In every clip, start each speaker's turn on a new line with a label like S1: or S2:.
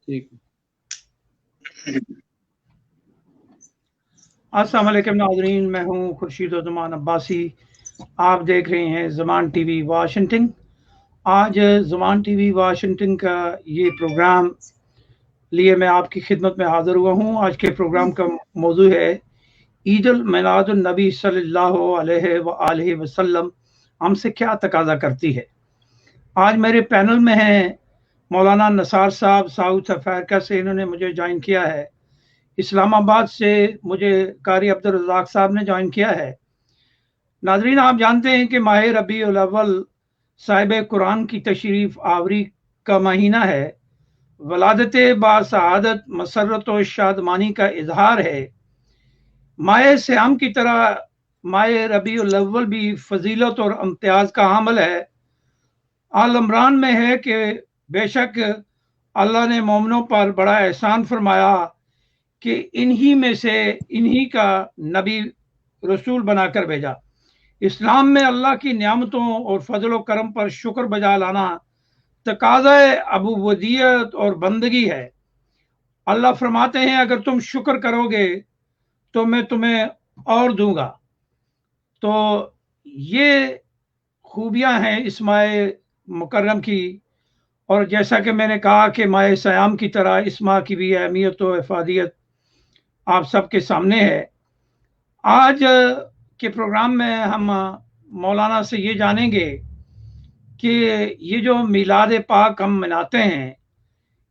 S1: ٹھیک۔
S2: السلام علیکم ناظرین، میں ہوں خورشید زمان عباسی، آپ دیکھ رہے ہیں زمان ٹی وی واشنگٹن۔ آج زمان ٹی وی واشنگٹن کا یہ پروگرام لیے میں آپ کی خدمت میں حاضر ہوا ہوں۔ آج کے پروگرام کا موضوع ہے عید المیلاد النبی صلی اللہ علیہ وآلہ وسلم ہم سے کیا تقاضا کرتی ہے۔ آج میرے پینل میں ہیں مولانا نثار صاحب ساؤتھ افریقہ سے، انہوں نے مجھے جوائن کیا ہے۔ اسلام آباد سے مجھے قاری عبدالرزاق صاحب نے جوائن کیا ہے۔ ناظرین، آپ جانتے ہیں کہ ماہ ربیع الاول صاحب قرآن کی تشریف آوری کا مہینہ ہے۔ ولادت با سعادت مسرت و شادمانی کا اظہار ہے۔ ماہ سیام کی طرح ماہ ربیع الاول بھی فضیلت اور امتیاز کا حامل ہے۔ آل عمران میں ہے کہ بے شک اللہ نے مومنوں پر بڑا احسان فرمایا کہ انہی میں سے انہی کا نبی رسول بنا کر بھیجا۔ اسلام میں اللہ کی نعمتوں اور فضل و کرم پر شکر بجا لانا تقاضۂ عبودیت اور بندگی ہے۔ اللہ فرماتے ہیں اگر تم شکر کرو گے تو میں تمہیں اور دوں گا۔ تو یہ خوبیاں ہیں اس ماہ مکرم کی، اور جیسا کہ میں نے کہا کہ ماہ سیام کی طرح اس ماہ کی بھی اہمیت و افادیت آپ سب کے سامنے ہے۔ آج کے پروگرام میں ہم مولانا سے یہ جانیں گے کہ یہ جو میلاد پاک ہم مناتے ہیں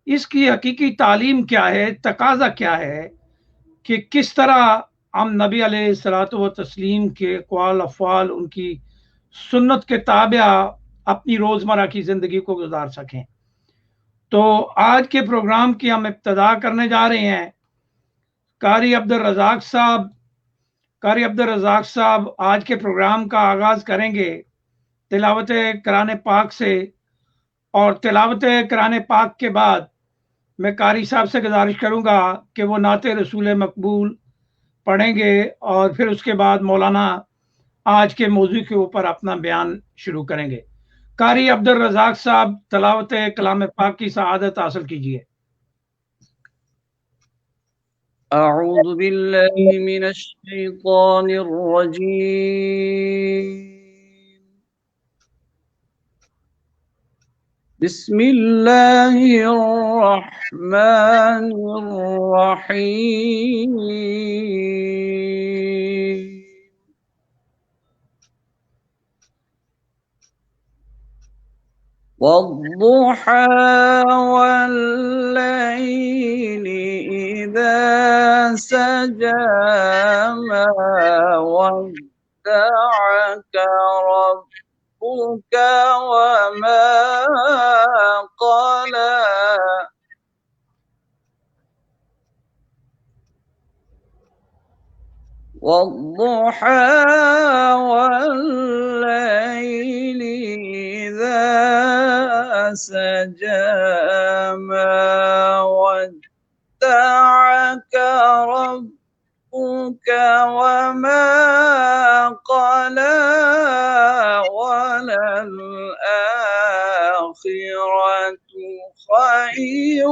S2: اس کی حقیقی تعلیم کیا ہے، تقاضا کیا ہے، کہ کس طرح ہم نبی علیہ الصلوۃ و تسلیم کے اقوال افعال، ان کی سنت کے تابع اپنی روزمرہ کی زندگی کو گزار سکیں۔ تو آج کے پروگرام کی ہم ابتدا کرنے جا رہے ہیں۔ قاری عبدالرزاق صاحب آج کے پروگرام کا آغاز کریں گے تلاوت قرآن پاک سے، اور تلاوت قرآن پاک کے بعد میں قاری صاحب سے گزارش کروں گا کہ وہ نعت رسول مقبول پڑھیں گے، اور پھر اس کے بعد مولانا آج کے موضوع کے اوپر اپنا بیان شروع کریں گے۔ قاری عبدالرزاق صاحب تلاوت کلام پاک کی سعادت حاصل کیجیے۔
S1: اعوذ باللہ من الشیطان الرجیم، بسم اللہ الرحمن الرحیم، والضحى والليل إذا سجى ما ودعك ربك وما قلى، والضحى والليل إذا سجى ما ودعك ربك وما قلى، وللآخرة خير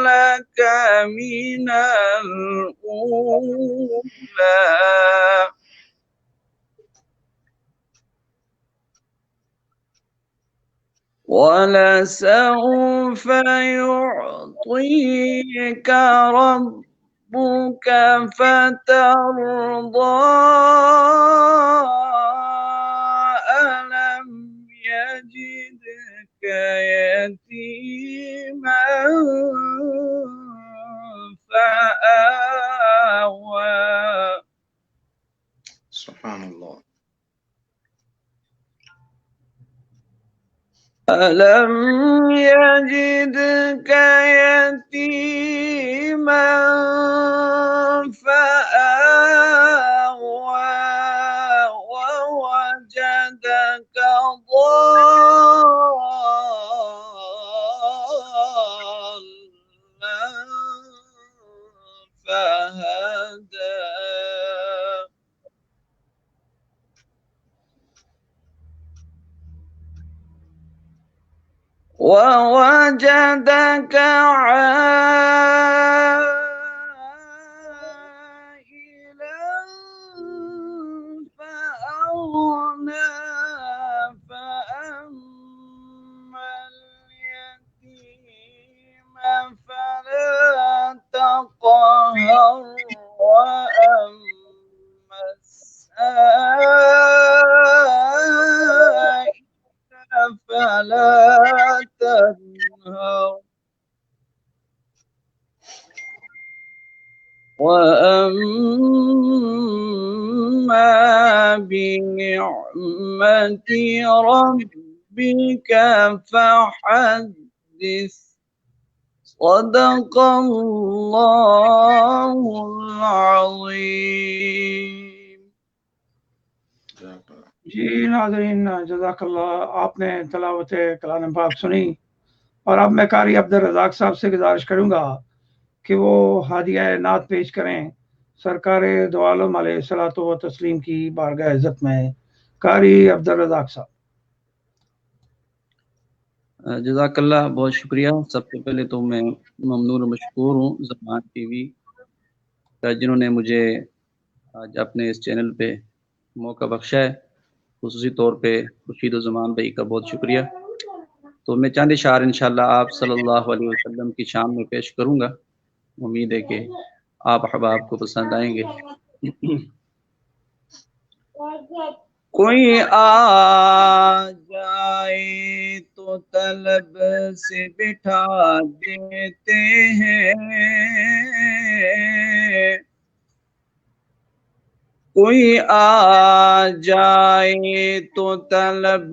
S1: لك من الأولى، ولسوف يعطيك ربك فترضى، ألم يجدك يتيما فآوى،
S3: سبحان اللہ۔
S1: ألم يجدك يتيما فآوى، ووجدك ضالا فهدى، ووجدك عائلا فأغنى فأما اليتيم فلا تقهر وأما السائل فلا تنهر وأما بنعمة ربك فحدث صدق الله العظيم.
S2: جی ناظرین، جزاک اللہ، آپ نے تلاوت کلام پاک سنی، اور اب میں قاری عبدالرزاق صاحب سے گزارش کروں گا کہ وہ ہادیہ نعت پیش کریں سرکار دو عالم علیہ الصلوۃ و تسلیم کی بارگاہ عزت میں۔ قاری عبدالرزاق صاحب۔
S1: جزاک اللہ، بہت شکریہ۔ سب سے پہلے تو میں ممنون و مشکور ہوں زمان ٹی وی کا، جنہوں نے مجھے آج اپنے اس چینل پہ موقع بخشا ہے۔ خصوصی طور پہ خورشید و زمان بھائی کا بہت شکریہ۔ تو میں چند اشعار انشاءاللہ آپ صلی اللہ علیہ وسلم کی شان میں پیش کروں گا، امید ہے کہ آپ احباب کو پسند آئیں گے۔ کوئی آ جائے تو طلب سے بٹھا دیتے ہیں، کوئی آ جائے تو طلب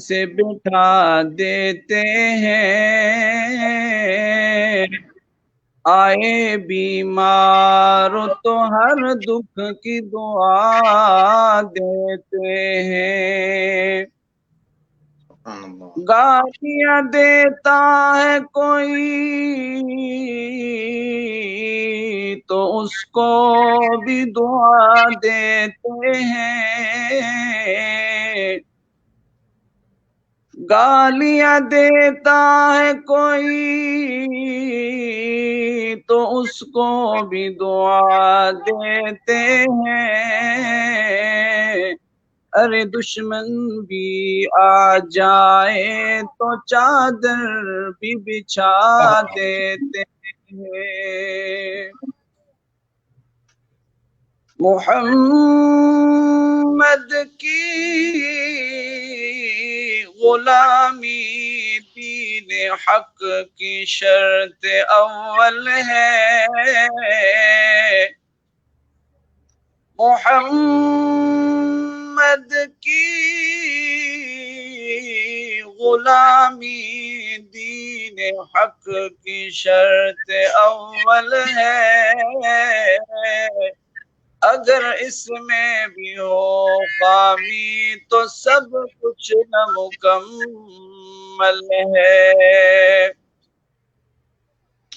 S1: سے بٹھا دیتے ہیں، آئے بیمار تو ہر دکھ کی دعا دیتے ہیں، گالیاں دیتا ہے کوئی تو اس کو بھی دعا دیتے ہیں، گالیاں دیتا ہے کوئی تو اس کو بھی دعا دیتے ہیں، ارے دشمن بھی آ جائے تو چادر بھی بچھا دیتے ہیں، محمد کی غلامی دین حق کی شرط اول ہے، محمد کی غلامی دین حق کی شرط اول ہے، اگر اس میں بھی ہو خامی تو سب کچھ نامکمل ہے،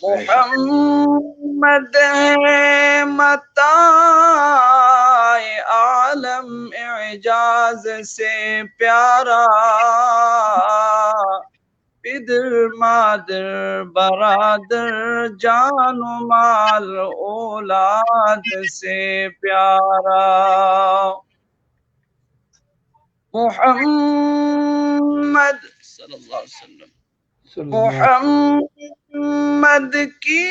S1: محمد ہے متاع عالم اعجاز سے پیارا، پدر مادر برادر جان و مال اولاد سے پیارا، محمد صلی اللہ علیہ وسلم، محمد کی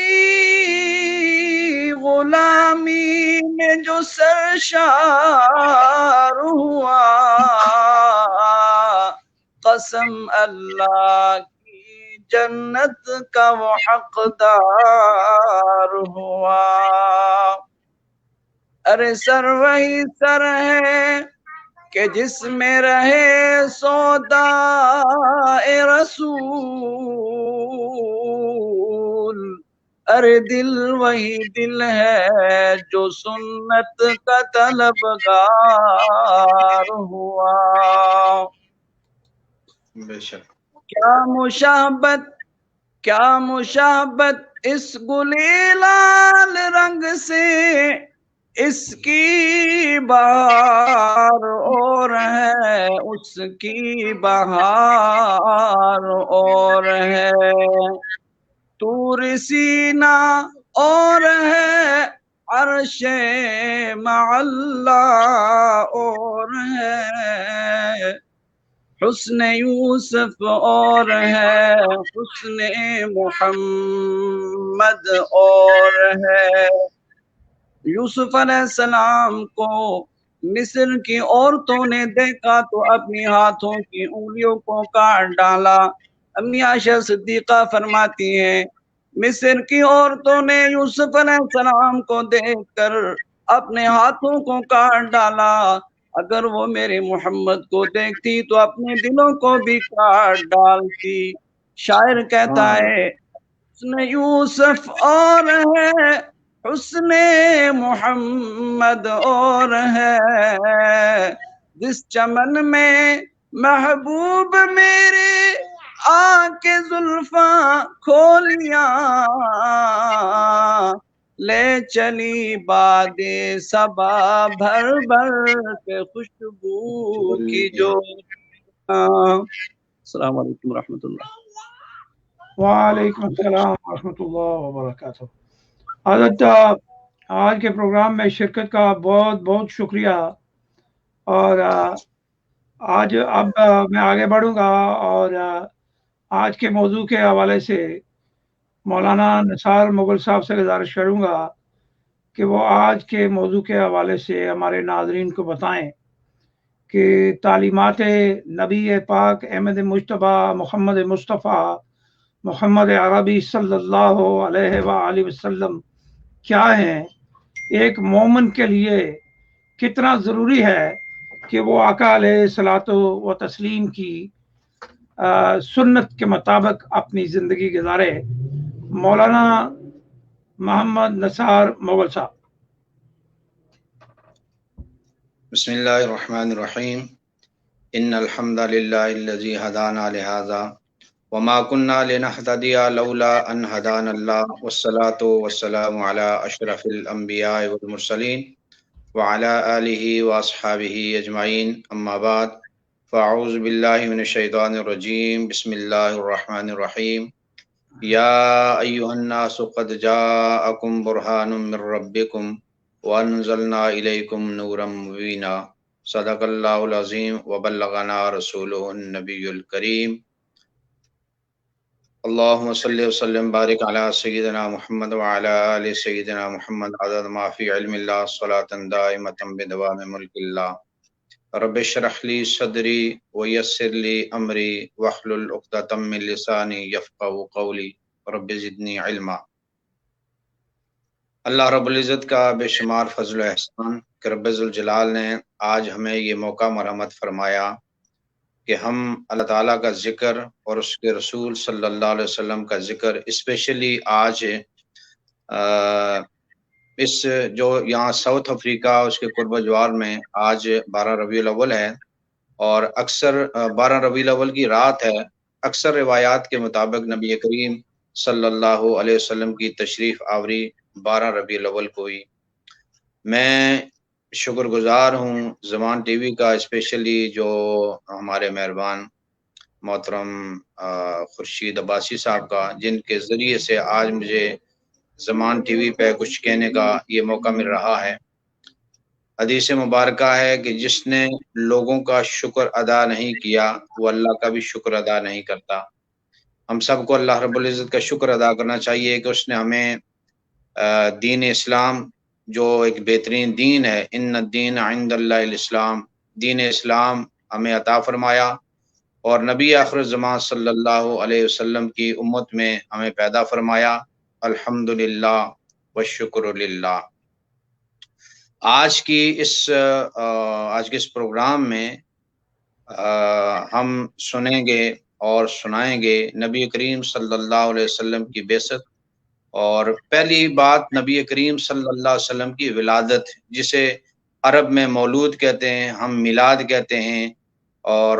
S1: غلامی میں جو سرشار ہوا، قسم اللہ کی جنت کا وہ حقدار ہوا، ارے سر وہی سر ہے کہ جس میں رہے سودا رسول، ارے دل وہی دل ہے جو سنت کا طلبگار ہوا،
S3: بے شک
S1: کیا مشابت اس گلی لال رنگ سے، اس کی بہار اور ہے، اس کی بہار اور ہے، طور سینا اور ہے، عرش معلا اور ہے، حسن یوسف اور ہے، حسن محمد اور ہے۔ یوسف علیہ السلام کو مصر کی عورتوں نے دیکھا تو اپنی ہاتھوں کی انگلیوں کو کاٹ ڈالا۔ امی عائشہ صدیقہ فرماتی ہیں مصر کی عورتوں نے یوسف علیہ السلام کو دیکھ کر اپنے ہاتھوں کو کاٹ ڈالا، اگر وہ میرے محمد کو دیکھتی تو اپنے دلوں کو بھی کاٹ ڈالتی۔ شاعر کہتا ہے حسن یوسف اور ہے، حسن محمد اور ہے، جس چمن میں محبوب میرے آ کے زلفاں کھولیاں، لے چلی باد صبا بھر بھر کے خوشبو کی جو۔ السلام علیکم ورحمۃ اللہ۔
S2: وعلیکم السلام ورحمۃ اللہ وبرکاتہ۔ حضرت آج کے پروگرام میں شرکت کا بہت بہت شکریہ، اور آج اب میں آگے بڑھوں گا اور آج کے موضوع کے حوالے سے مولانا نثار مغل صاحب سے گزارش کروں گا کہ وہ آج کے موضوع کے حوالے سے ہمارے ناظرین کو بتائیں کہ تعلیمات نبی پاک احمد مجتبی محمد مصطفیٰ محمد عربی صلی اللہ علیہ وآلہ وسلم کیا ہیں، ایک مومن کے لیے کتنا ضروری ہے کہ وہ آقا علیہ الصلوۃ و تسلیم کی سنت کے مطابق اپنی زندگی گزارے۔ مولانا محمد نثار مغل صاحب۔
S3: بسم اللہ الرحمن الرحیم، ان الحمد للہ الذی ہدانا لہذا وما كنا لنهتدي لولا ان هدانا اللہ، والصلاة والسلام علی اشرف الانبیاء والمرسلین وعلى آلہ واصحابہ اجمعین، اما بعد فاعوذ باللہ من الشیطان الرجیم، بسم اللہ الرحمن الرحیم، یا ایہا الناس قد جاءکم برہان من ربکم وانزلنا الیکم نورا مبینا، صدق اللہ العظیم وبلغنا رسولہ النبی الکریم۔ اللہم صلی وسلم بارک علی سیدنا محمد وعلی آل سیدنا محمد عدد ما فی علم اللہ، صلاۃ دائمۃ بدوام ملک اللہ۔ رب اشرح لی صدری ویسر لی امری واحلل عقدۃ من لسانی یفقہوا قولی، رب زدنی علما۔ اللہ رب العزت کا بے شمار فضل و احسان کہ رب ذوالجلال نے آج ہمیں یہ موقع مرحمت فرمایا کہ ہم اللہ تعالیٰ کا ذکر اور اس کے رسول صلی اللہ علیہ وسلم کا ذکر، اسپیشلی آج اس جو یہاں ساؤتھ افریقہ اس کے قرب و جوار میں آج 12 ربیع الاول ہے، اور اکثر 12 ربیع الاول کی رات ہے۔ اکثر روایات کے مطابق نبی کریم صلی اللہ علیہ وسلم کی تشریف آوری 12 ربیع الاول کو ہوئی۔ میں شکر گزار ہوں زمان ٹی وی کا، اسپیشلی جو ہمارے مہربان محترم خورشید عباسی صاحب کا، جن کے ذریعے سے آج مجھے زمان ٹی وی پہ کچھ کہنے کا یہ موقع مل رہا ہے۔ حدیث مبارکہ ہے کہ جس نے لوگوں کا شکر ادا نہیں کیا وہ اللہ کا بھی شکر ادا نہیں کرتا۔ ہم سب کو اللہ رب العزت کا شکر ادا کرنا چاہیے کہ اس نے ہمیں دین اسلام جو ایک بہترین دین ہے، ان الدین عند اللہ الاسلام، دین اسلام ہمیں عطا فرمایا، اور نبی آخر الزمان صلی اللہ علیہ وسلم کی امت میں ہمیں پیدا فرمایا۔ الحمدللہ والشکر للہ۔ آج کے اس پروگرام میں ہم سنیں گے اور سنائیں گے نبی کریم صلی اللہ علیہ وسلم کی بعثت، اور پہلی بات نبی کریم صلی اللہ علیہ وسلم کی ولادت، جسے عرب میں مولود کہتے ہیں، ہم میلاد کہتے ہیں، اور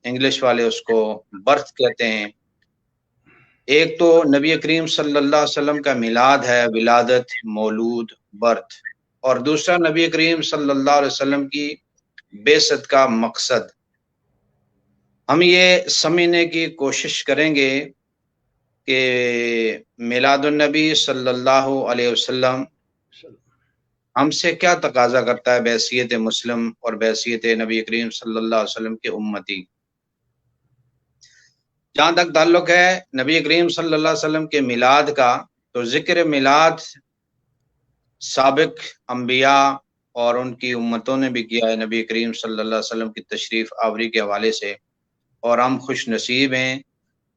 S3: انگلش والے اس کو برتھ کہتے ہیں۔ ایک تو نبی کریم صلی اللہ علیہ وسلم کا میلاد ہے، ولادت، مولود، برتھ، اور دوسرا نبی کریم صلی اللہ علیہ وسلم کی بعثت کا مقصد۔ ہم یہ سمجھنے کی کوشش کریں گے کہ میلاد النبی صلی اللہ علیہ وسلم ہم سے کیا تقاضا کرتا ہے بحیثیت مسلم اور بحیثیت نبی کریم صلی اللہ علیہ وسلم کے امتی۔ جہاں تک تعلق ہے نبی کریم صلی اللہ علیہ وسلم کے میلاد کا، تو ذکر میلاد سابق انبیاء اور ان کی امتوں نے بھی کیا ہے نبی کریم صلی اللہ علیہ وسلم کی تشریف آوری کے حوالے سے، اور ہم خوش نصیب ہیں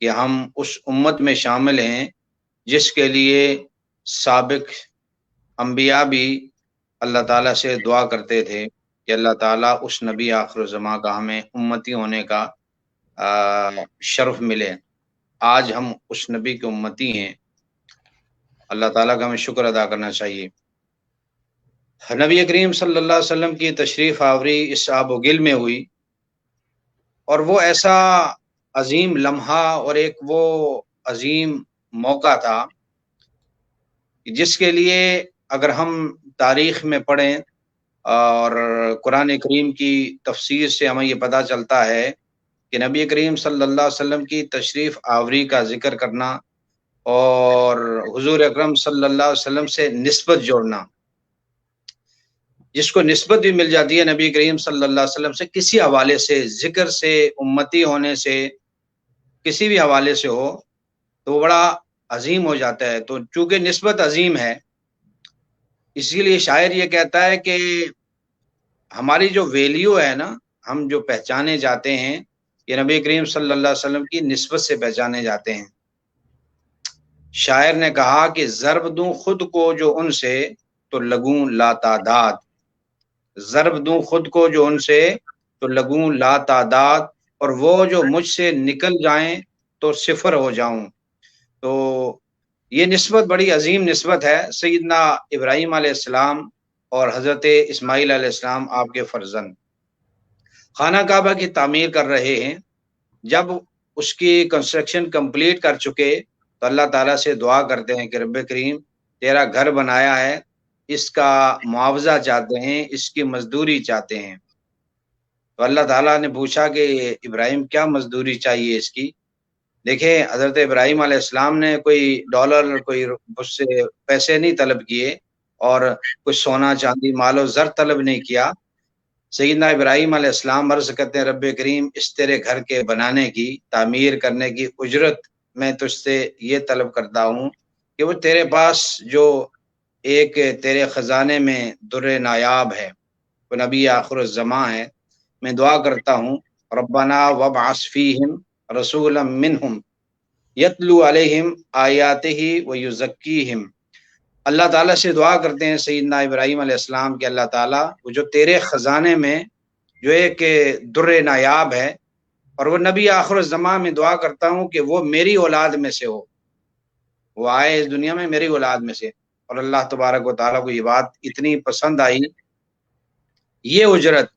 S3: کہ ہم اس امت میں شامل ہیں جس کے لیے سابق انبیاء بھی اللہ تعالیٰ سے دعا کرتے تھے کہ اللہ تعالیٰ اس نبی آخر الزماں کا ہمیں امتی ہونے کا شرف ملے۔ آج ہم اس نبی کے امتی ہیں، اللہ تعالیٰ کا ہمیں شکر ادا کرنا چاہیے۔ نبی کریم صلی اللہ علیہ وسلم کی تشریف آوری اس آب و گل میں ہوئی، اور وہ ایسا عظیم لمحہ اور ایک وہ عظیم موقع تھا جس کے لیے اگر ہم تاریخ میں پڑھیں اور قرآن کریم کی تفسیر سے ہمیں یہ پتہ چلتا ہے کہ نبی کریم صلی اللہ علیہ وسلم کی تشریف آوری کا ذکر کرنا اور حضور اکرم صلی اللہ علیہ وسلم سے نسبت جوڑنا، جس کو نسبت بھی مل جاتی ہے نبی کریم صلی اللہ علیہ وسلم سے کسی حوالے سے، ذکر سے، امتی ہونے سے، کسی بھی حوالے سے ہو تو وہ بڑا عظیم ہو جاتا ہے۔ تو چونکہ نسبت عظیم ہے، اسی لیے شاعر یہ کہتا ہے کہ ہماری جو ویلیو ہے نا، ہم جو پہچانے جاتے ہیں، یہ نبی کریم صلی اللہ علیہ وسلم کی نسبت سے پہچانے جاتے ہیں۔ شاعر نے کہا کہ ضرب دوں خود کو جو ان سے تو لگوں لا تعداد، ضرب دوں خود کو جو ان سے تو لگوں لا تعداد، اور وہ جو مجھ سے نکل جائیں تو صفر ہو جاؤں۔ تو یہ نسبت بڑی عظیم نسبت ہے۔ سیدنا ابراہیم علیہ السلام اور حضرت اسماعیل علیہ السلام آپ کے فرزند خانہ کعبہ کی تعمیر کر رہے ہیں۔ جب اس کی کنسٹرکشن کمپلیٹ کر چکے تو اللہ تعالیٰ سے دعا کرتے ہیں کہ رب کریم تیرا گھر بنایا ہے، اس کا معاوضہ چاہتے ہیں، اس کی مزدوری چاہتے ہیں۔ تو اللہ تعالیٰ نے پوچھا کہ ابراہیم کیا مزدوری چاہیے اس کی؟ دیکھیں حضرت ابراہیم علیہ السلام نے کوئی ڈالر، کوئی اس سے پیسے نہیں طلب کیے، اور کچھ سونا چاندی مال و زر طلب نہیں کیا۔ سیدنا ابراہیم علیہ السلام عرض کرتے ہیں رب کریم اس تیرے گھر کے بنانے کی، تعمیر کرنے کی اجرت میں تجھ سے یہ طلب کرتا ہوں کہ وہ تیرے پاس جو ایک تیرے خزانے میں در نایاب ہے، وہ نبی آخر الزماں ہے، میں دعا کرتا ہوں ربنا وابعث فیہم رسولا منہم یتلو علیہم آیاتہ ویزکیہم۔ اللہ تعالیٰ سے دعا کرتے ہیں سیدنا ابراہیم علیہ السلام کہ اللہ تعالیٰ وہ جو تیرے خزانے میں جو ایک در نایاب ہے، اور وہ نبی آخر الزماں میں دعا کرتا ہوں کہ وہ میری اولاد میں سے ہو، وہ آئے اس دنیا میں میری اولاد میں سے۔ اور اللہ تبارک و تعالیٰ کو یہ بات اتنی پسند آئی، یہ اجرت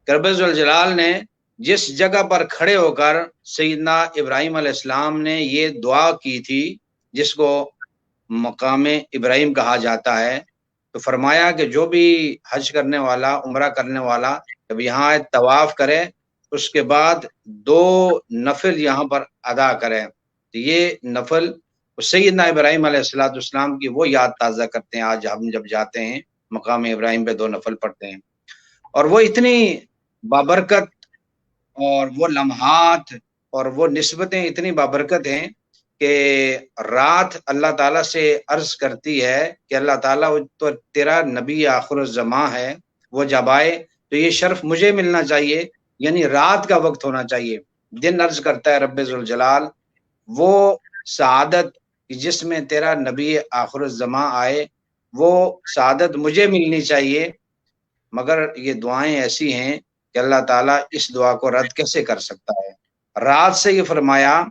S3: رب ذوالجلال نے جس جگہ پر کھڑے ہو کر سیدنا ابراہیم علیہ السلام نے یہ دعا کی تھی، جس کو مقام ابراہیم کہا جاتا ہے، تو فرمایا کہ جو بھی حج کرنے والا، عمرہ کرنے والا جب یہاں طواف کرے، اس کے بعد 2 نفل یہاں پر ادا کرے، تو یہ نفل سیدنا ابراہیم علیہ السلام کی وہ یاد تازہ کرتے ہیں۔ آج ہم جب جاتے ہیں مقام ابراہیم پہ 2 نفل پڑھتے ہیں، اور وہ اتنی بابرکت اور وہ لمحات اور وہ نسبتیں اتنی بابرکت ہیں کہ رات اللہ تعالیٰ سے عرض کرتی ہے کہ اللہ تعالیٰ تو تیرا نبی آخر الزماں ہے، وہ جب آئے تو یہ شرف مجھے ملنا چاہیے، یعنی رات کا وقت ہونا چاہیے۔ دن عرض کرتا ہے رب ذوالجلال وہ سعادت جس میں تیرا نبی آخر الزماں آئے، وہ سعادت مجھے ملنی چاہیے، مگر یہ دعائیں ایسی ہیں کہ اللہ تعالیٰ اس دعا کو رد کیسے کر سکتا ہے۔ رات سے یہ فرمایا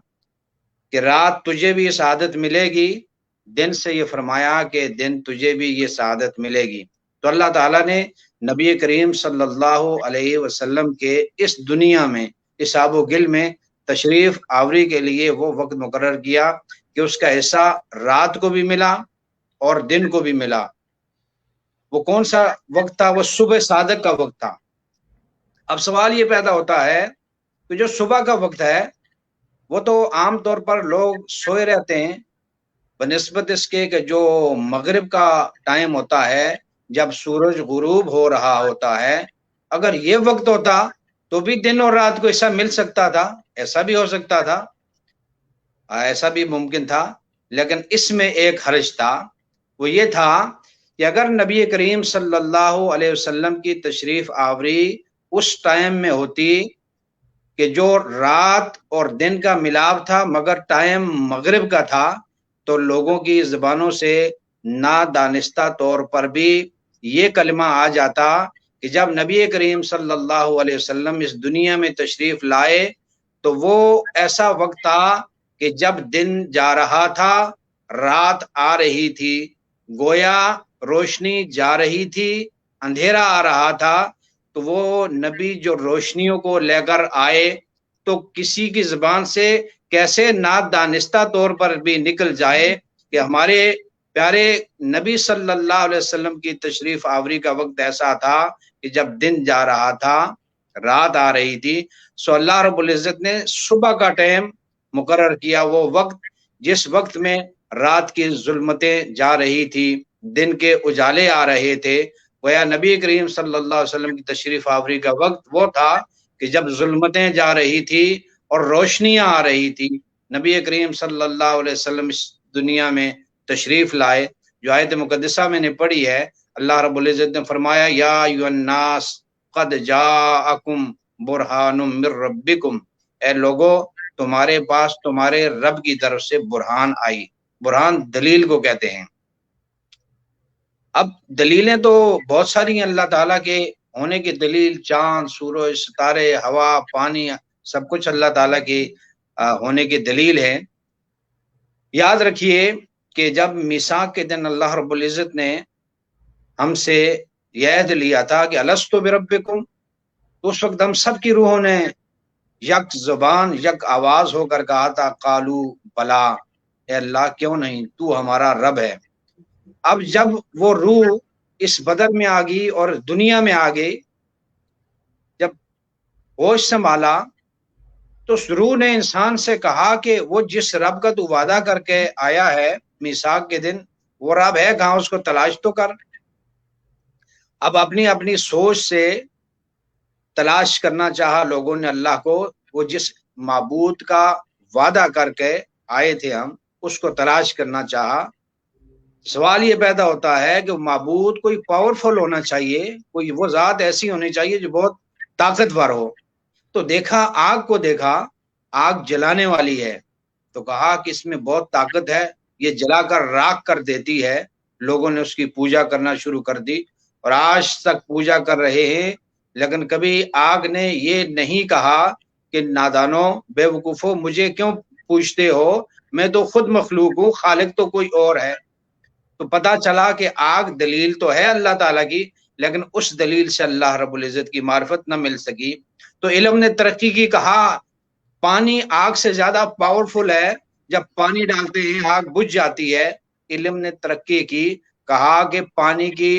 S3: کہ رات تجھے بھی یہ سعادت ملے گی، دن سے یہ فرمایا کہ دن تجھے بھی یہ سعادت ملے گی۔ تو اللہ تعالیٰ نے نبی کریم صلی اللہ علیہ وسلم کے اس دنیا میں، اس آب و گل میں تشریف آوری کے لیے وہ وقت مقرر کیا کہ اس کا حصہ رات کو بھی ملا اور دن کو بھی ملا۔ وہ کون سا وقت تھا؟ وہ صبح صادق کا وقت تھا۔ اب سوال یہ پیدا ہوتا ہے کہ جو صبح کا وقت ہے وہ تو عام طور پر لوگ سوئے رہتے ہیں بنسبت اس کے کہ جو مغرب کا ٹائم ہوتا ہے جب سورج غروب ہو رہا ہوتا ہے، اگر یہ وقت ہوتا تو بھی دن اور رات کو ایسا مل سکتا تھا، ایسا بھی ہو سکتا تھا، ایسا بھی ممکن تھا۔ لیکن اس میں ایک حرج تھا، وہ یہ تھا کہ اگر نبی کریم صلی اللہ علیہ وسلم کی تشریف آوری اس ٹائم میں ہوتی کہ جو رات اور دن کا ملاپ تھا مگر ٹائم مغرب کا تھا، تو لوگوں کی زبانوں سے نادانستہ طور پر بھی یہ کلمہ آ جاتا کہ جب نبی کریم صلی اللہ علیہ وسلم اس دنیا میں تشریف لائے تو وہ ایسا وقت تھا کہ جب دن جا رہا تھا، رات آ رہی تھی، گویا روشنی جا رہی تھی، اندھیرا آ رہا تھا۔ تو وہ نبی جو روشنیوں کو لے کر آئے تو کسی کی زبان سے کیسے نادانستہ طور پر بھی نکل جائے کہ ہمارے پیارے نبی صلی اللہ علیہ وسلم کی تشریف آوری کا وقت ایسا تھا کہ جب دن جا رہا تھا، رات آ رہی تھی۔ سو اللہ رب العزت نے صبح کا ٹائم مقرر کیا، وہ وقت جس وقت میں رات کی ظلمتیں جا رہی تھی، دن کے اجالے آ رہے تھے۔ گویا نبی کریم صلی اللہ علیہ وسلم کی تشریف آوری کا وقت وہ تھا کہ جب ظلمتیں جا رہی تھی اور روشنیاں آ رہی تھی۔ نبی کریم صلی اللہ علیہ وسلم اس دنیا میں تشریف لائے۔ جو آیت مقدسہ میں نے پڑھی ہے، اللہ رب العزت نے فرمایا یا ایھا الناس قد جاءکم برہان من ربکم، اے لوگو تمہارے پاس تمہارے رب کی طرف سے برہان آئی۔ برہان دلیل کو کہتے ہیں۔ اب دلیلیں تو بہت ساری ہیں اللہ تعالیٰ کے ہونے کی دلیل، چاند، سورج، ستارے، ہوا، پانی، سب کچھ اللہ تعالیٰ کی ہونے کی دلیل ہے۔ یاد رکھیے کہ جب میثاق کے دن اللہ رب العزت نے ہم سے یہ عہد لیا تھا کہ الست بربکم، تو اس وقت ہم سب کی روحوں نے یک زبان یک آواز ہو کر کہا تھا قالو بلا، اے اللہ کیوں نہیں، تو ہمارا رب ہے۔ اب جب وہ روح اس بدن میں آ گئی اور دنیا میں آ گئی، جب ہوش سنبھالا تو اس روح نے انسان سے کہا کہ وہ جس رب کا تو وعدہ کر کے آیا ہے میثاق کے دن، وہ رب ہے کہاں، اس کو تلاش تو کر۔ اب اپنی اپنی سوچ سے تلاش کرنا چاہا لوگوں نے اللہ کو، وہ جس معبود کا وعدہ کر کے آئے تھے ہم، اس کو تلاش کرنا چاہا۔ سوال یہ پیدا ہوتا ہے کہ معبود کوئی پاورفل ہونا چاہیے، کوئی وہ ذات ایسی ہونی چاہیے جو بہت طاقتور ہو۔ تو دیکھا آگ کو، دیکھا آگ جلانے والی ہے، تو کہا کہ اس میں بہت طاقت ہے، یہ جلا کر راکھ کر دیتی ہے۔ لوگوں نے اس کی پوجا کرنا شروع کر دی اور آج تک پوجا کر رہے ہیں۔ لیکن کبھی آگ نے یہ نہیں کہا کہ نادانوں، بے وقوفوں، مجھے کیوں پوچھتے ہو، میں تو خود مخلوق ہوں، خالق تو کوئی اور ہے۔ تو پتا چلا کہ آگ دلیل تو ہے اللہ تعالیٰ کی، لیکن اس دلیل سے اللہ رب العزت کی معرفت نہ مل سکی۔ تو علم نے ترقی کی، کہا پانی آگ سے زیادہ پاورفل ہے، جب پانی ڈالتے ہیں آگ بجھ جاتی ہے۔ علم نے ترقی کی، کہا کہ پانی کی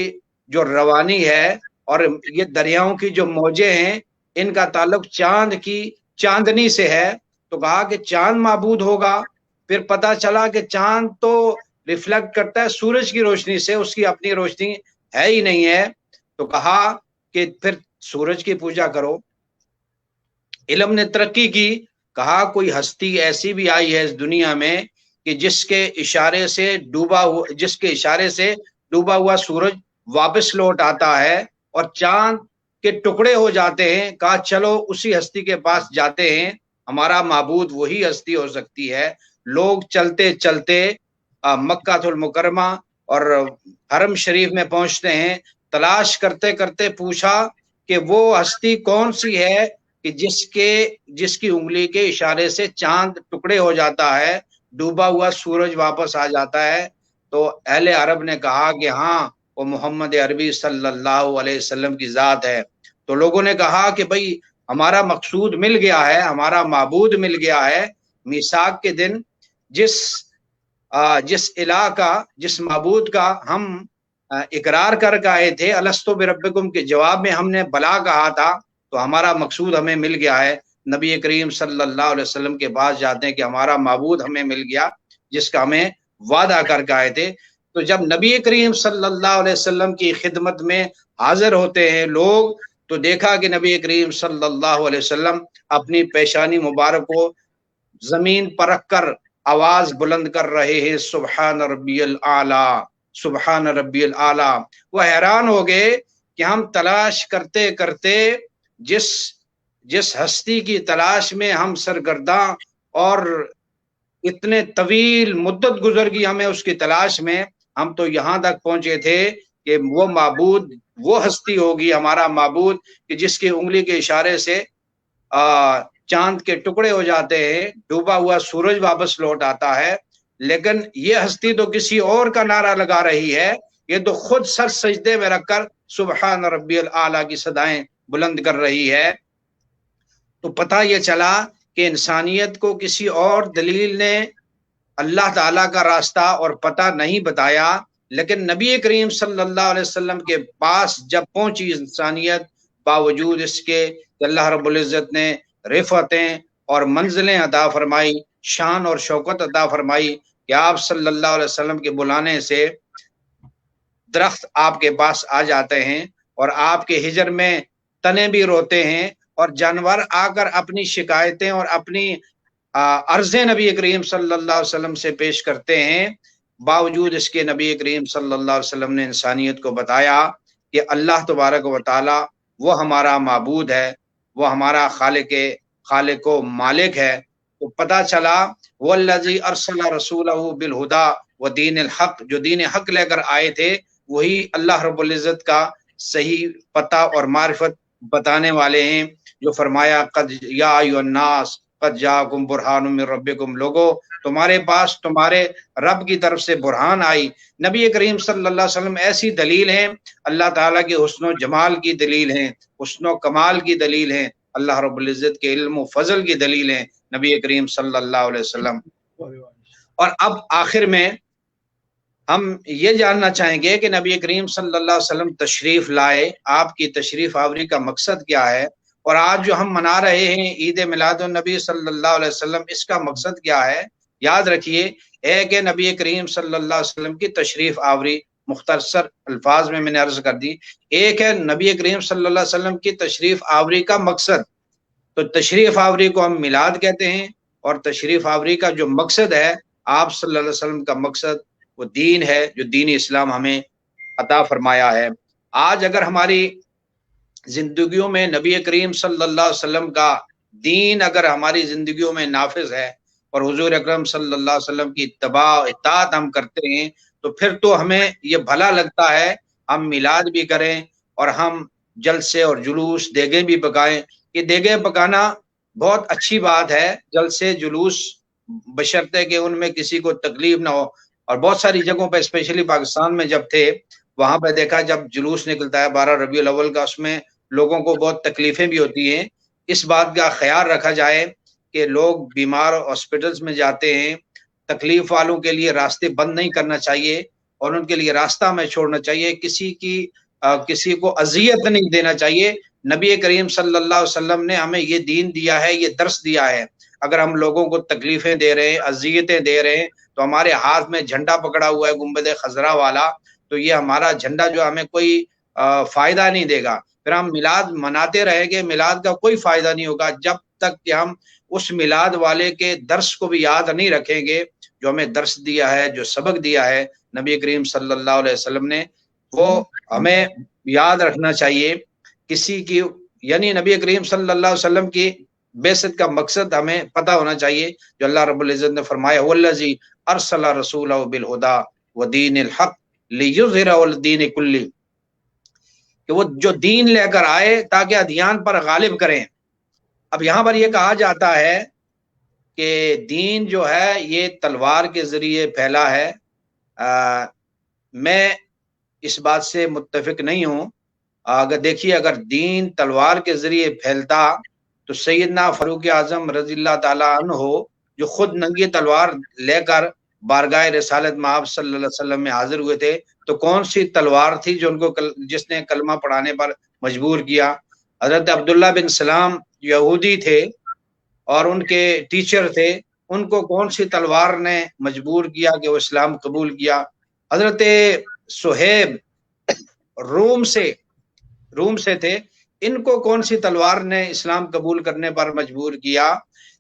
S3: جو روانی ہے اور یہ دریاؤں کی جو موجیں ہیں، ان کا تعلق چاند کی چاندنی سے ہے، تو کہا کہ چاند معبود ہوگا۔ پھر پتا چلا کہ چاند تو ریفلیکٹ کرتا ہے سورج کی روشنی سے، اس کی اپنی روشنی ہے ہی نہیں ہے، تو کہا کہ پھر سورج کی پوجا کرو۔ علم نے ترقی کی، کہا کوئی ہستی ایسی بھی آئی ہے اس دنیا میں کہ جس کے اشارے سے ڈوبا ہوا سورج واپس لوٹ آتا ہے اور چاند کے ٹکڑے ہو جاتے ہیں۔ کہا چلو اسی ہستی کے پاس جاتے ہیں، ہمارا معبود وہی ہستی ہو سکتی ہے۔ لوگ چلتے چلتے مکہ المکرمہ اور حرم شریف میں پہنچتے ہیں، تلاش کرتے کرتے پوچھا کہ وہ ہستی کون سی ہے کہ جس کی انگلی کے اشارے سے چاند ٹکڑے ہو جاتا ہے، ڈوبا ہوا سورج واپس آ جاتا ہے۔ تو اہل عرب نے کہا کہ ہاں وہ محمد عربی صلی اللہ علیہ وسلم کی ذات ہے۔ تو لوگوں نے کہا کہ بھئی ہمارا مقصود مل گیا ہے، ہمارا معبود مل گیا ہے۔ میثاق کے دن جس الہ کا، جس معبود کا ہم इकरार कर आए थे, अलस्तु बिरब्बिकुम के जवाब में हमने बला कहा था, तो हमारा मकसूद हमें मिल गया है। नबी करीम सल्लल्लाहु अलैहि वसल्लम के पास जाते हैं कि हमारा माबूद हमें मिल गया जिसका हमें वादा करके आए थे। तो जब नबी करीम सल्लल्लाहु अलैहि वसल्लम की खिदमत में हाजिर होते हैं लोग, तो देखा कि नबी करीम सल्लल्लाहु अलैहि वसल्लम अपनी पेशानी मुबारक को जमीन पर रख कर आवाज बुलंद कर रहे हैं, सुबहान रब्बियल आला, सुबहान रब्बियल आला। वो हैरान हो गए कि हम तलाश करते करते जिस हस्ती की तलाश में हम सरगर्दा और इतने तवील मुद्दत गुजर गई हमें उसकी तलाश में, हम तो यहाँ तक पहुंचे थे कि वो माबूद, वो हस्ती होगी हमारा माबूद कि जिसकी उंगली के इशारे से चांद के टुकड़े हो जाते हैं, डूबा हुआ सूरज वापस लौट आता है। लेकिन ये हस्ती तो किसी और का नारा लगा रही है, ये तो खुद सर सजदे में रखकर सुबहान रब्बियल आला की सदाएं बुलंद कर रही है। तो पता ये चला कि इंसानियत को किसी और दलील ने अल्लाह ताला का रास्ता और पता नहीं बताया, लेकिन नबी करीम सल्लल्लाहु अलैहि वसल्लम के पास जब पहुंची इंसानियत, बावजूद इसके अल्लाह रब्बुल इज्जत ने रिफतें और मंजिलें अता फरमाई, शान और शौकत अता फरमाई कि आप सल्लल्लाहु अलैहि वसल्लम के बुलाने से दरख्त आपके पास आ जाते हैं और आपके हिजर में तने भी रोते हैं और जानवर आकर अपनी शिकायतें और अपनी अर्ज़ें नबी करीम सल्लल्लाहु अलैहि वसल्लम से पेश करते हैं। बावजूद इसके नबी करीम सल्लल्लाहु अलैहि वसल्लम ने इंसानियत को बताया कि अल्लाह तबारक व तआला वो हमारा माबूद है, वो हमारा खालिक व मालिक है। तो पता चला वल्लज़ी अरसला रसूलहू बिल हुदा व दीनिल हक, जो दीन हक लेकर आए थे वही अल्लाह रब्बुल इज्जत का सही पता और मारिफत बताने वाले हैं। जो फरमाया कद या अय्युहन्नास कद जाकुम बुरहानुम मिर रब्बिकुम, लोगों तुम्हारे पास तुम्हारे रब की तरफ से बुरहान आई। नबी करीम सल्लल्लाहु अलैहि वसल्लम ऐसी दलील हैं, अल्लाह ताला के हुस्न जमाल की दलील हैं, हुस्न कमाल की दलील हैं, अल्लाह रब्बुल इज्जत के इल्म फजल की दलील हैं नबी करीम सल्लल्लाहु अलैहि वसल्लम। और अब आखिर में हम ये जानना चाहेंगे कि नबी करीम सल्लल्लाहु अलैहि वसल्लम तशरीफ लाए, आपकी तशरीफ आवरी का मकसद क्या है, और आज जो हम मना रहे हैं ईद मिलादुन नबी सल्लल्लाहु अलैहि वसल्लम, इसका मकसद क्या है। याद रखिए, एक है नबी करीम सल्लल्लाहु अलैहि वसल्लम की तशरीफ आवरी, मुख्तसर अल्फाज में मैंने अर्ज कर दी। एक है नबी करीम सल्लल्लाहु अलैहि वसल्लम की तशरीफ आवरी का मकसद। तो तशरीफ आवरी को हम मिलाद कहते हैं, और तशरीफ आवरी का जो मकसद है, आप सल्लल्लाहु अलैहि वसल्लम का मकसद वो दीन है, जो दीन इस्लाम हमें अता फरमाया है। आज अगर हमारी जिंदगियों में नबी करीम सल्लल्लाहु अलैहि वसल्लम का दीन अगर हमारी जिंदगियों में नाफिज है और हुजूर अकरम सल्लल्लाहु अलैहि वसल्लम की इत्तबा इत्तात हम करते हैं, तो फिर तो हमें ये भला लगता है हम मिलाद भी करें और हम जलसे और जुलूस देगे भी पकाएं। ये देगे पकाना बहुत अच्छी बात है, जलसे जुलूस बशर्ते कि उनमें किसी को तकलीफ ना हो। और बहुत सारी जगहों पर, स्पेशली पाकिस्तान में जब थे, वहां पर देखा जब जुलूस निकलता है 12 रबीउल अव्वल का, उसमें लोगों को बहुत तकलीफें भी होती हैं। इस बात का ख्याल रखा जाए कि लोग बीमार हॉस्पिटल्स में जाते हैं, तकलीफ वालों के लिए रास्ते बंद नहीं करना चाहिए और उनके लिए रास्ता में छोड़ना चाहिए, किसी को अजियत नहीं देना चाहिए। नबी करीम सल्लल्लाहु अलैहि वसल्लम ने हमें ये दीन दिया है, ये दर्स दिया है। अगर हम लोगों को तकलीफें दे रहे हैं, अजियतें दे रहे हैं, तो हमारे हाथ में झंडा पकड़ा हुआ है गुंबद खजरा वाला, तो ये हमारा झंडा जो हमें कोई फायदा नहीं देगा। फिर हम मिलाद मनाते रहेंगे, मिलाद का कोई फायदा नहीं होगा जब तक कि हम उस मिलाद वाले के दर्स को भी याद नहीं रखेंगे, जो हमें दर्स दिया है, जो सबक दिया है नबी करीम सल्लल्लाहु अलैहि वसल्लम ने, वो हमें याद रखना चाहिए। किसी की यानी नबी करीम सल्लल्लाहु अलैहि वसल्लम की बेसत का मकसद हमें पता होना चाहिए, जो अल्लाह रब्बुल इज्जत ने फरमाया वल्लज़ी अरसला रसूलहू बिल हुदा व दीनिल हक लियुज़हिरहु अला दीन कुल्ली, कि वो जो दीन लेकर आए ताकि अदियान पर गालिब करें। अब यहाँ पर यह कहा जाता है कि दीन जो है ये तलवार के जरिए फैला है। मैं इस बात से मुत्तफिक नहीं हूँ। अगर देखिए, अगर दीन तलवार के जरिए फैलता तो सैयदना फारूक आजम रज़ियल्लाहु ताला अन्हु, जो खुद नंगी तलवार लेकर बारगाह रिसालत में आप सल्लल्लाहु अलैहि वसल्लम में हाजिर हुए थे, तो कौन सी तलवार थी जो उनको जिसने कलमा पढ़ाने पर मजबूर किया? हजरत अब्दुल्ला बिन सलाम यहूदी थे और उनके टीचर थे, उनको कौन सी तलवार ने मजबूर किया कि वो इस्लाम कबूल किया? हजरत सुहेब रूम से थे, इनको कौन सी तलवार ने इस्लाम कबूल करने पर मजबूर किया?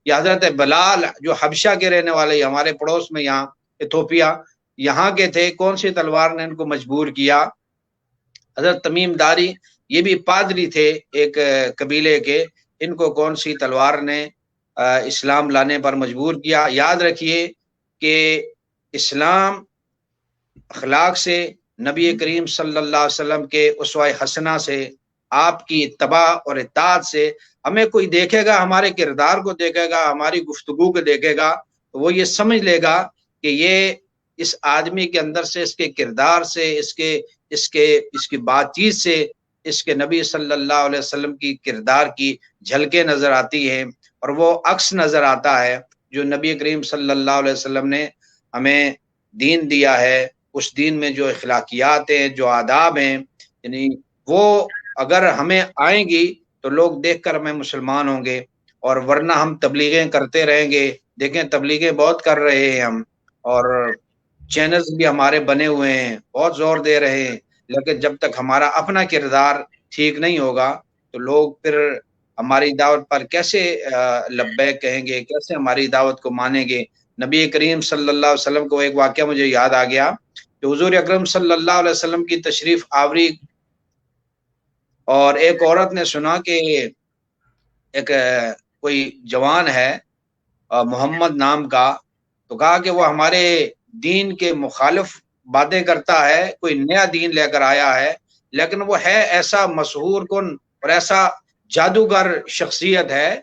S3: या हजरत बिलाल जो हबशा के रहने वाले हमारे पड़ोस में यहाँ इथोपिया यहाँ के थे, कौन सी तलवार ने इनको मजबूर किया? हजरत तमीम दारी ये भी पादरी थे एक कबीले के, इनको कौन सी तलवार ने इस्लाम लाने पर मजबूर किया? याद रखिए कि इस्लाम अखलाक से, नबी करीम सल्लल्लाहु अलैहि वसल्लम के उसवा हसना से, आपकी इत्तबा और इत्ताअत से, हमें कोई देखेगा, हमारे किरदार को देखेगा, हमारी गुफ्तगू को देखेगा, तो वो ये समझ लेगा कि ये इस आदमी के अंदर से, इसके किरदार से, इसकी बातचीत से, इसके नबी सल्लल्लाहु अलैहि वसल्लम की किरदार की झलकें नजर आती हैं और वो अक्स नजर आता है जो नबी करीम सल्लल्लाहु अलैहि वसल्लम ने हमें दीन दिया है। उस दीन में जो अखलाकियात हैं, जो आदाब हैं, यानी वो अगर हमें आएंगी तो लोग देखकर हमें मुसलमान होंगे, और वरना हम तबलीगें करते रहेंगे। देखें तबलीगें बहुत कर रहे हैं हम, और चैनल्स भी हमारे बने हुए हैं, बहुत जोर दे रहे हैं, लेकिन जब तक हमारा अपना किरदार ठीक नहीं होगा तो लोग फिर हमारी दावत पर कैसे लब्बैक कहेंगे, कैसे हमारी दावत को मानेंगे? नबी करीम सल्लल्लाहु अलैहि वसल्लम को एक वाक़या मुझे याद आ गया कि हुजूर अकरम सल्लल्लाहु अलैहि वसल्लम की तशरीफ आवरी, और एक औरत ने सुना कि एक कोई जवान है मोहम्मद नाम का, तो कहा कि वो हमारे दीन के मुखालिफ बातें करता है, कोई नया दीन लेकर आया है, लेकिन वो है ऐसा मशहूर कुन और ऐसा जादूगर शख्सियत है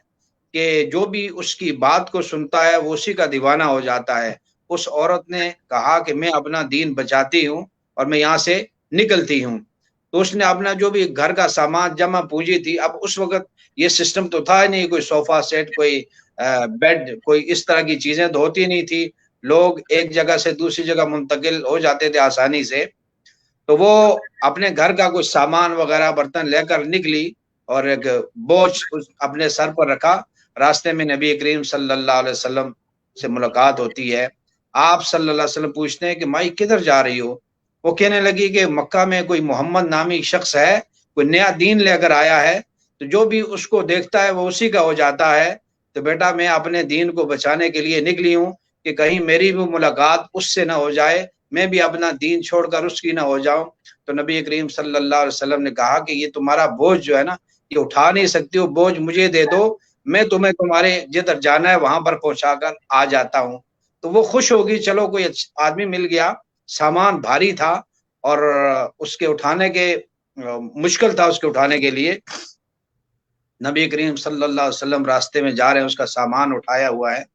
S3: कि जो भी उसकी बात को सुनता है वो उसी का दीवाना हो जाता है। उस औरत ने कहा कि मैं अपना दीन बचाती हूँ और मैं यहाँ से निकलती हूँ। तो उसने अपना जो भी घर का सामान, जमा पूंजी थी, अब उस वक्त ये सिस्टम तो था नहीं, कोई सोफा सेट, कोई बेड, कोई इस तरह की चीजें तो होती नहीं थी, लोग एक जगह से दूसरी जगह मुंतकिल हो जाते थे आसानी से। तो वो अपने घर का कुछ सामान वगैरह बर्तन लेकर निकली और एक बोझ अपने सर पर रखा। रास्ते में नबी करीम सल्लल्लाहु अलैहि वसल्लम से मुलाकात होती है। आप सल्लल्लाहु अलैहि वसल्लम पूछते हैं कि माई किधर जा रही हो? वो कहने लगी कि मक्का में कोई मोहम्मद नामी शख्स है, कोई नया दीन लेकर आया है, तो जो भी उसको देखता है वो उसी का हो जाता है। तो बेटा मैं अपने दीन को बचाने के लिए निकली हूँ कि कहीं मेरी भी मुलाकात उससे ना हो जाए, मैं भी अपना दीन छोड़कर उसकी ना हो जाऊं। तो नबी करीम सल्लल्लाहु अलैहि वसल्लम ने कहा कि ये तुम्हारा बोझ जो है ना, ये उठा नहीं सकती हो, बोझ मुझे दे दो, मैं तुम्हें तुम्हारे जिधर जाना है वहां पर पहुंचाकर आ जाता हूँ। तो वो खुश होगी, चलो कोई आदमी मिल गया, सामान भारी था और उसके उठाने के मुश्किल था उसके उठाने के लिए। नबी करीम सल्लल्लाहु अलैहि वसल्लम रास्ते में जा रहे हैं, उसका सामान उठाया हुआ है,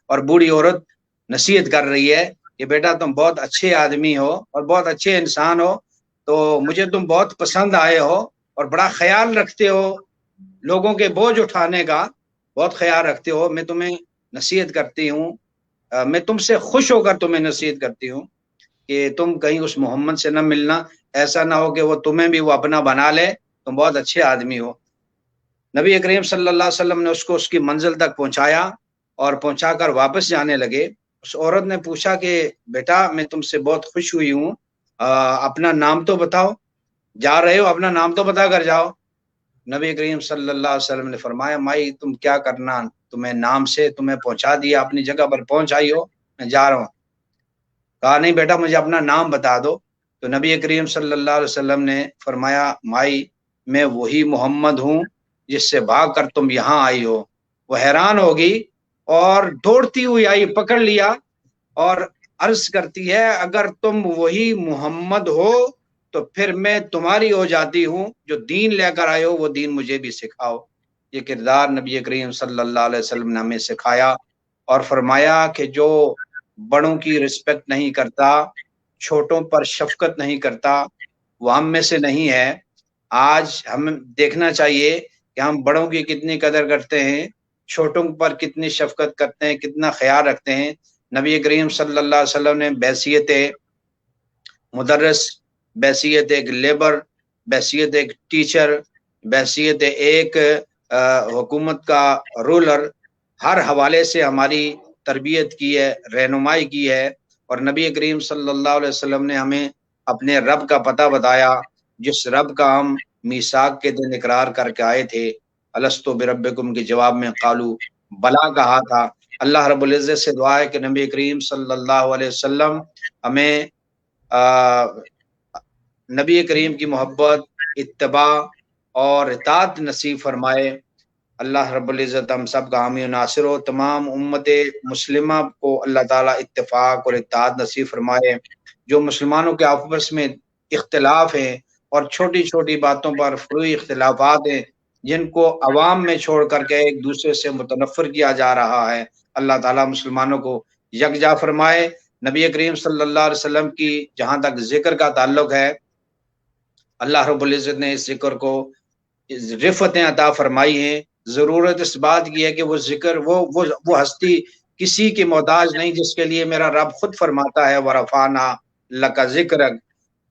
S3: और बूढ़ी औरत नसीहत कर रही है कि बेटा तुम बहुत अच्छे आदमी हो और बहुत अच्छे इंसान हो, तो मुझे तुम बहुत पसंद आए हो और बड़ा ख्याल रखते हो, लोगों के बोझ उठाने का बहुत ख्याल रखते हो। मैं तुम्हें नसीहत करती हूँ, मैं तुमसे खुश होकर तुम्हें नसीहत करती हूँ कि तुम कहीं उस मोहम्मद से न मिलना, ऐसा ना हो कि वो तुम्हें भी वो अपना बना ले, तुम बहुत अच्छे आदमी हो। नबी करीम सल्लल्लाहु अलैहि वसल्लम ने उसको उसकी मंजिल तक पहुंचाया और पहुंचाकर वापस जाने लगे। उस औरत ने पूछा कि बेटा मैं तुमसे बहुत खुश हुई हूँ, अपना नाम तो बताओ, जा रहे हो अपना नाम तो बता कर जाओ। नबी करीम सल्लल्लाहु अलैहि वसल्लम ने फरमाया माई तुम क्या करना, तुम्हें नाम से तुम्हें पहुंचा दिया, अपनी जगह पर पहुंच आई हो, मैं जा रहा हूँ। कहा नहीं बेटा मुझे अपना नाम बता दो। तो नबी करीम सल्लल्लाहु अलैहि वसल्लम ने फरमाया माई मैं वही मोहम्मद हूँ जिससे भाग कर तुम यहाँ आई हो। वो हैरान होगी और दौड़ती हुई आई, पकड़ लिया और अर्ज करती है अगर तुम वही मोहम्मद हो तो फिर मैं तुम्हारी हो जाती हूँ, जो दीन लेकर आए हो वो दीन मुझे भी सिखाओ। ये किरदार नबी करीम सल्लल्लाहु अलैहि वसल्लम ने हमें सिखाया और फरमाया कि जो बड़ों की रिस्पेक्ट नहीं करता, छोटों पर शफकत नहीं करता, वो हम में से नहीं है। आज हमें देखना चाहिए कि हम बड़ों की कितनी कदर करते हैं, छोटों पर कितनी शफकत करते हैं, कितना ख्याल रखते हैं। नबी करीम सल्लल्लाहु अलैहि वसल्लम ने बैसियत मुदर्रिस, बैसियत एक लेबर, बैसियत एक टीचर, बैसियत एक हुकूमत का रूलर, हर हवाले से हमारी तरबियत की है, रहनुमाई की है। और नबी करीम सल्लल्लाहु अलैहि वसल्लम ने हमें अपने रब का पता बताया, जिस रब का हम मीसाक के दिन इकरार करके आए थे। अलस्तु बिरब्बिकुम के जवाब में कालू बला कहा था। अल्लाह रब्बुल इज्जत से दुआ है कि नबी करीम सल्लल्लाहु अलैहि वसल्लम हमें नबी करीम की मोहब्बत, इत्तबा और इताअत नसीब फरमाए। अल्लाह रब्बुल इज़्ज़त हम सब का हामी नासिर हो। तमाम उम्मत मुस्लिमा को अल्लाह ताला इत्तेफाक और इत्ताअत नसीब फरमाए। जो मुसलमानों के आपस में इख्तिलाफ हैं और छोटी छोटी बातों पर फुरूई इख्तिलाफात हैं, जिनको अवाम में छोड़ करके एक दूसरे से मुतनफ़िर किया जा रहा है, अल्लाह ताला मुसलमानों को यकजा फरमाए। नबी करीम सल्लल्लाहु अलैहि वसल्लम की जहाँ तक जिक्र का ताल्लुक है, अल्लाह रब्बुल इज़्ज़त ने इस जिक्र को रिफ़तें अता फरमाई हैं। ज़रूरत इस बात की है कि वो जिक्र वो हस्ती किसी की मोहताज नहीं, जिसके लिए मेरा रब खुद फरमाता है वरफ़ाना लका ज़िक्रक,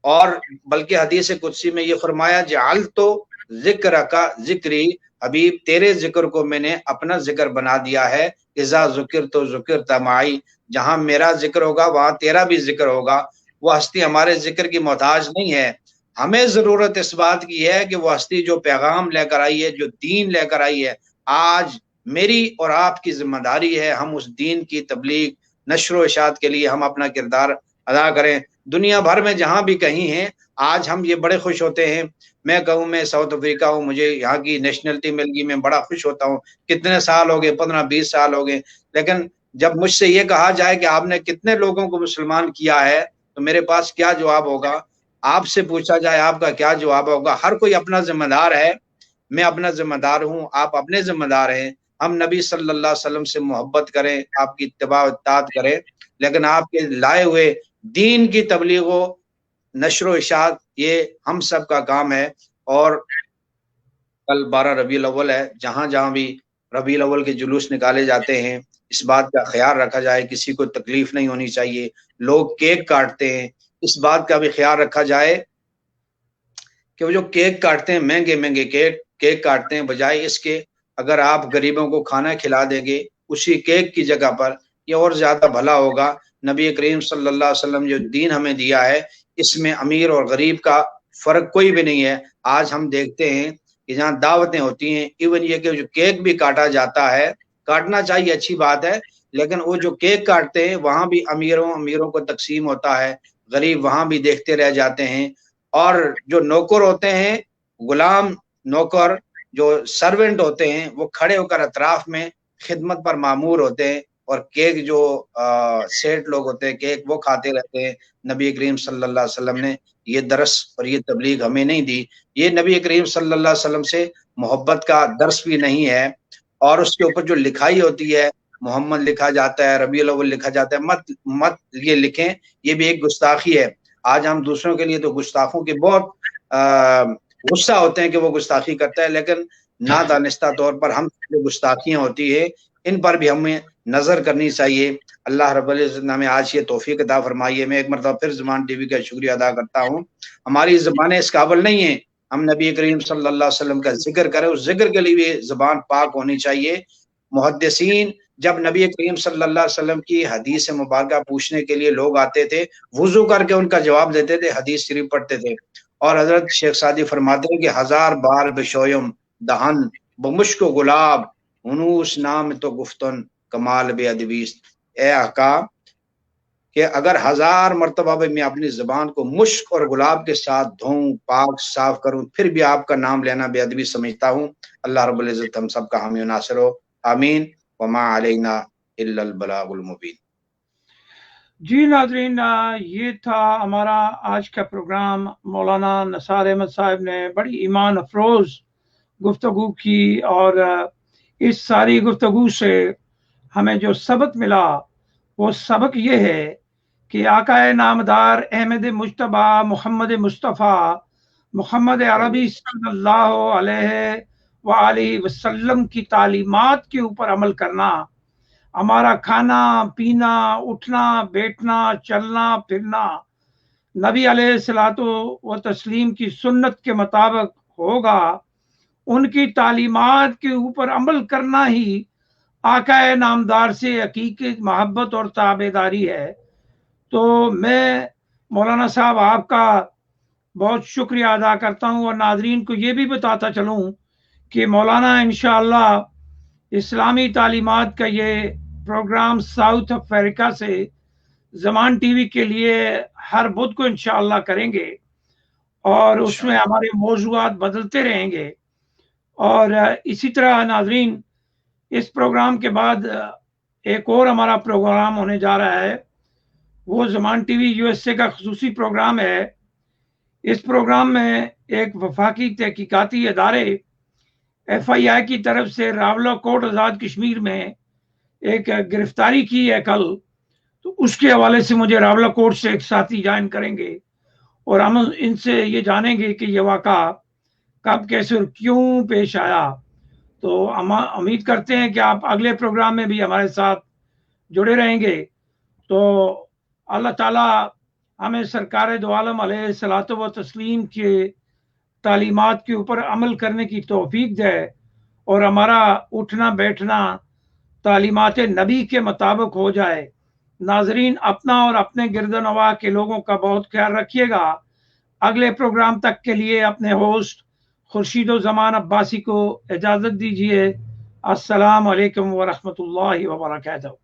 S3: और बल्कि हदीस कुदसी में ये फरमाया जअल तो ज़िक्र का ज़िक्री, हबीब तेरे जिक्र को मैंने अपना जिक्र बना दिया है। इज़ा ज़ुकिर तो ज़ुकिर तमाई, जहाँ मेरा जिक्र होगा वहाँ तेरा भी जिक्र होगा। वो हस्ती हमारे जिक्र की मोहताज नहीं है। हमें ज़रूरत इस बात की है कि वो हस्ती जो पैगाम लेकर आई है, जो दीन लेकर आई है, आज मेरी और आपकी जिम्मेदारी है हम उस दीन की तबलीग, नश्र व इशाअत के लिए हम अपना किरदार अदा करें। दुनिया भर में जहाँ भी कहीं हैं, आज हम ये बड़े खुश होते हैं। मैं कहूँ मैं साउथ अफ्रीका हूँ, मुझे यहाँ की नेशनलिटी मिल गई, मैं बड़ा खुश होता हूँ। कितने साल हो गए, 15-20 साल हो गए, लेकिन जब मुझसे ये कहा जाए कि आपने कितने लोगों को मुसलमान किया है, तो मेरे पास क्या जवाब होगा? आपसे पूछा जाए आपका क्या जवाब होगा? हर कोई अपना जिम्मेदार है। मैं अपना जिम्मेदार हूँ, आप अपने जिम्मेदार हैं। हम नबी सल्लल्लाहु अलैहि वसल्लम से मोहब्बत करें, आपकी इत्तिबा व इत्ताअत करें, लेकिन आपके लाए हुए दीन की तबलीग व नश्र व इशाअत ये हम सब का काम है। और कल 12 रबीउल अव्वल है, जहाँ जहाँ भी रबीउल अव्वल के जुलूस निकाले जाते हैं, इस बात का ख्याल रखा जाए, किसी को तकलीफ नहीं होनी चाहिए। लोग केक काटते हैं, इस बात का भी ख्याल रखा जाए कि वो जो केक काटते हैं, महंगे महंगे केक काटते हैं, बजाय इसके अगर आप गरीबों को खाना खिला देंगे उसी केक की जगह पर, ये और ज्यादा भला होगा। नबी करीम सल्लल्लाहु अलैहि वसल्लम जो दीन हमें दिया है, इसमें अमीर और गरीब का फर्क कोई भी नहीं है। आज हम देखते हैं कि जहाँ दावतें होती हैं, इवन ये कि जो केक भी काटा जाता है, काटना चाहिए, अच्छी बात है, लेकिन वो जो केक काटते हैं वहां भी अमीरों को तकसीम होता है, गरीब वहां भी देखते रह जाते हैं। और जो नौकर होते हैं, गुलाम नौकर जो सर्वेंट होते हैं, वो खड़े होकर अतराफ में खिदमत पर मामूर होते हैं, और केक जो सेठ लोग होते हैं, केक वो खाते रहते हैं। नबी करीम सल्लल्लाहु अलैहि वसल्लम ने ये दरस और ये तबलीग हमें नहीं दी। ये नबी करीम सल्लल्लाहु अलैहि वसल्लम से मोहब्बत का दर्स भी नहीं है। और उसके ऊपर जो लिखाई होती है, मोहम्मद लिखा जाता है, रबीउल अव्वल लिखा जाता है, मत ये लिखें, ये भी एक गुस्ताखी है। आज हम दूसरों के लिए तो गुस्ताखों के बहुत गुस्सा होते हैं कि वो गुस्ताखी करता है, लेकिन नादानिस्ता तौर पर हम जो गुस्ताखियां होती है, इन पर भी हमें नजर करनी चाहिए। अल्लाह रब्बुल इज्जत ने हमें आज ये तौफीक अता फरमाई है। मैं एक मरतबा फिर ज़ुबान टीवी का शुक्रिया अदा करता हूँ। हमारी ज़बानें इस काबिल नहीं है हम नबी करीम सल्लल्लाहु अलैहि वसल्लम का जिक्र करें, उस जिक्र के लिए भी ज़बान पाक होनी चाहिए। मुहद्दिसीन जब नबी करीम सल्लल्लाहु अलैहि वसल्लम की हदीस मुबारका पूछने के लिए लोग आते थे, वुजू करके उनका जवाब देते थे, हदीस शरीफ पढ़ते थे। और हजरत शेख सादी फरमाते हैं कि 1000 बार बेशोयम दहन बमुश्क गुलाब हुनूस नाम तो गुफ्तन कमाल बे अदबीस। ए आका कि अगर 1000 मरतबा भी मैं अपनी ज़बान को मुश्क और गुलाब के साथ धोऊं, पाक साफ करूं, फिर भी आपका नाम लेना बेअदबी समझता हूं। अल्लाह रब्बुल इज्जत हम सब का हामी नासिर हो। आमीन। वमा अलैना इल्लल बलागुल मुबीन।
S2: जी नाज़रीन, ये था हमारा आज का प्रोग्राम। मौलाना निसार अहमद साहब ने बड़ी ईमान अफरोज़ गुफ्तगू की, और इस सारी गुफ्तगू से हमें जो सबक मिला वो सबक ये है कि आकाए नामदार अहमद मुज्तबा मोहम्मद मुस्तफ़ा मोहम्मद अरबी सल्लल्लाहु अलैहि वसल्लम की तालीमात के ऊपर अमल करना हमारा खाना पीना, उठना बैठना, चलना फिरना नबी अलैहिस्सलातो व तस्लीम की सुन्नत के मुताबिक होगा, उनकी तालीमात के ऊपर अमल करना ही आकाए नामदार से हकीकी मोहब्बत और ताबेदारी है। तो मैं मौलाना साहब आपका बहुत शुक्रिया अदा करता हूँ और नाजरीन को ये भी बताता चलूँ कि मौलाना इंशाअल्लाह इस्लामी तालीमात का ये प्रोग्राम साउथ अफ्रीका से ज़मान टीवी के लिए हर बुध को इंशाअल्लाह करेंगे और उसमें हमारे मौज़ूआत बदलते रहेंगे। और इसी तरह नाजरीन इस प्रोग्राम के बाद एक और हमारा प्रोग्राम होने जा रहा है, वो ज़मान टीवी यूएसए का ख़ुसूसी प्रोग्राम है। इस प्रोग्राम में एक वफाकी तहकीकाती इदारे FII की तरफ से रावलाकोट आज़ाद कश्मीर में एक गिरफ्तारी की है कल, तो उसके हवाले से मुझे रावलाकोट से एक साथी ज्वाइन करेंगे और हम इनसे ये जानेंगे कि ये वाक़ा कब कैसे और क्यों पेश आया। तो हम उम्मीद करते हैं कि आप अगले प्रोग्राम में भी हमारे साथ जुड़े रहेंगे। तो अल्लाह ताला हमें सरकार दो आलम अलैहिस्सलातो व तस्लीम के तालीमात के ऊपर अमल करने की तौफीक दे और हमारा उठना बैठना तालीमात नबी के मुताबिक हो जाए। नाजरीन अपना और अपने गिरदनवा के लोगों का बहुत ख्याल रखिएगा। अगले प्रोग्राम तक के लिए अपने होस्ट खुर्शीद ज़मान अब्बासी को इजाज़त दीजिए। अस्सलाम वालेकुम व रहमतुल्लाहि व बरकातहू।